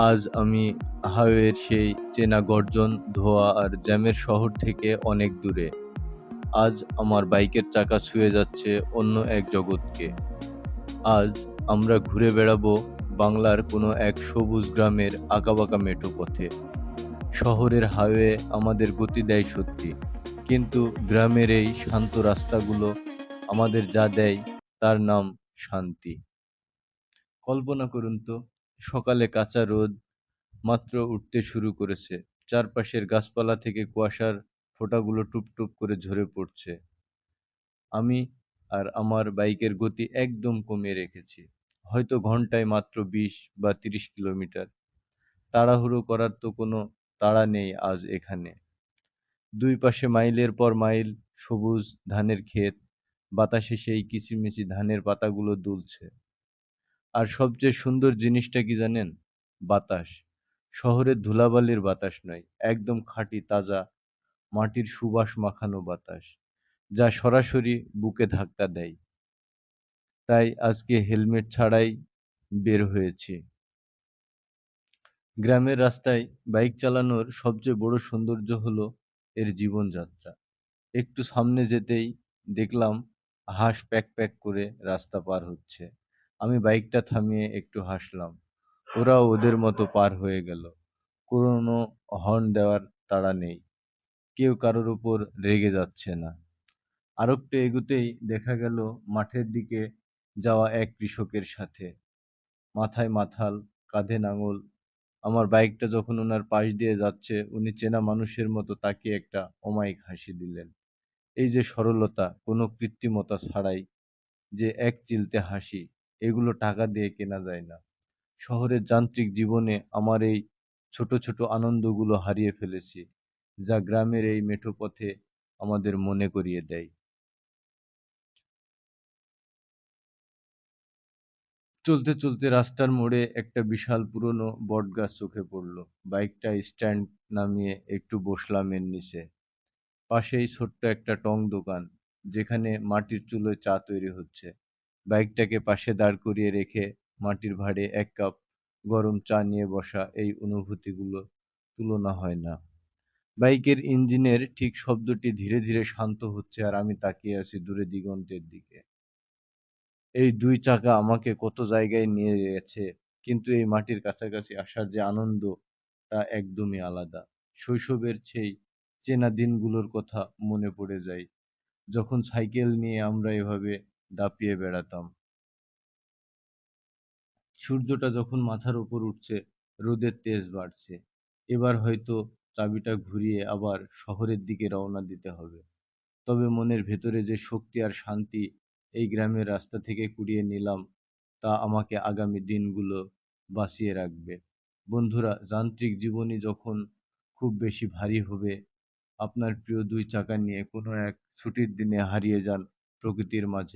আজ আমি হাইওয়ের সেই চেনা গর্জন, ধোঁয়া আর জ্যামের শহর থেকে অনেক দূরে। আজ আমার বাইকের চাকা ছুঁয়ে যাচ্ছে অন্য এক জগৎকে। আজ আমরা ঘুরে বেড়াবো বাংলার কোনো এক সবুজ গ্রামের আঁকাবাঁকা মেঠো পথে। শহরের হাইওয়ে আমাদের গতি দেয় সত্যি, কিন্তু গ্রামের এই শান্ত রাস্তাগুলো আমাদের যা দেয় তার নাম শান্তি। কল্পনা করুন তো, সকালে কাঁচা রোদ মাত্র উঠতে শুরু করেছে। চারপাশের গাছপালা থেকে কুয়াশার ফোঁটাগুলো টুপ টুপ করে ঝরে পড়ছে। আমি আর আমার বাইকের গতি একদম কমিয়ে রেখেছি। হয়তো ঘন্টায় মাত্র ২০ বা ৩০ কিলোমিটার। তাড়াহুড়ো করার তো কোনো তাড়া নেই আজ এখানে। দুই পাশে মাইলের পর মাইল সবুজ ধানের ক্ষেত, বাতাসে সেই কিচিরমিচির ধানের পাতাগুলো দুলছে। আর সবচেয়ে সুন্দর জিনিসটা কি জানেন? বাতাস। শহরের ধুলাবালির বাতাস নয়, একদম খাঁটি তাজা মাটির সুবাস মাখানো বাতাস, যা সরাসরি বুকে ধাক্কা দেয়। তাই আজকে হেলমেট ছাড়াই বের হয়েছি। গ্রামের রাস্তায় বাইক চালানোর সবচেয়ে বড় সৌন্দর্য হলো এর জীবনযাত্রা। একটু সামনে যেতেই দেখলাম হাঁস প্যাক প্যাক করে রাস্তা পার হচ্ছে। আমি বাইকটা থামিয়ে একটু হাসলাম। ওরাও ওদের মতো পার হয়ে গেল। কোনো হর্ন দেওয়ার তাড়া নেই। কেউ কারোর উপর রেগে যাচ্ছে না। আরেকটু এগুতেই দেখা গেল মাঠের দিকে যাওয়া এক কৃষকের সাথে। মাথায় মাথাল, কাঁধে লাঙল। আমার বাইকটা যখন ওনার পাশ দিয়ে যাচ্ছে, উনি চেনা মানুষের মতো তাকিয়ে একটা অমায়িক হাসি দিলেন। এই যে সরলতা, কোনো কৃত্রিমতা ছাড়াই যে এক চিলতে হাসি, এগুলো টাকা দিয়ে কেনা যায় না। শহরের যান্ত্রিক জীবনে আমার এই ছোট ছোট আনন্দগুলো হারিয়ে ফেলেছি, যা গ্রামের এই মেঠো পথে আমাদের মনে করিয়ে দেয়। চলতে চলতে রাস্তার মোড়ে একটা বিশাল পুরনো বটগাছ চোখে পড়ল। বাইকটা স্ট্যান্ড নামিয়ে একটু বসলাম এর নিচে। পাশেই ছোট্ট একটা টং দোকান, যেখানে মাটির চুলোয় চা তৈরি হচ্ছে। বাইকটাকে পাশে দাঁড় করিয়ে রেখে মাটির ভাঁড়ে এক কাপ গরম চা নিয়ে বসা, এই অনুভূতিগুলো তুলনা হয় না। বাইকের ইঞ্জিনের ঠিক শব্দটি ধীরে ধীরে শান্ত হচ্ছে, আর আমি তাকিয়ে আছি দূরে দিগন্তের দিকে। এই দুই চাকা আমাকে কত জায়গায় নিয়ে গেছে, কিন্তু এই মাটির কাছাকাছি আসার যে আনন্দ, তা একদমই আলাদা। শৈশবের সেই চেনা দিনগুলোর কথা মনে পড়ে যায়, যখন সাইকেল নিয়ে আমরা এভাবে দাপিয়ে বেড়াতাম। সূর্যটা যখন মাথার উপর উঠছে, রোদের তেজ বাড়ছে। এবার হয়তো চাবিটা ঘুরিয়ে আবার শহরের দিকে রওনা দিতে হবে। তবে মনের ভেতরে যে শক্তি আর শান্তি এই গ্রামের রাস্তা থেকে কুড়িয়ে নিলাম, তা আমাকে আগামী দিনগুলো বাঁচিয়ে রাখবে। বন্ধুরা, যান্ত্রিক জীবনী যখন খুব বেশি ভারী হবে, আপনার প্রিয় দুই চাকা নিয়ে কোনো এক ছুটির দিনে হারিয়ে যান প্রকৃতির মাঝে।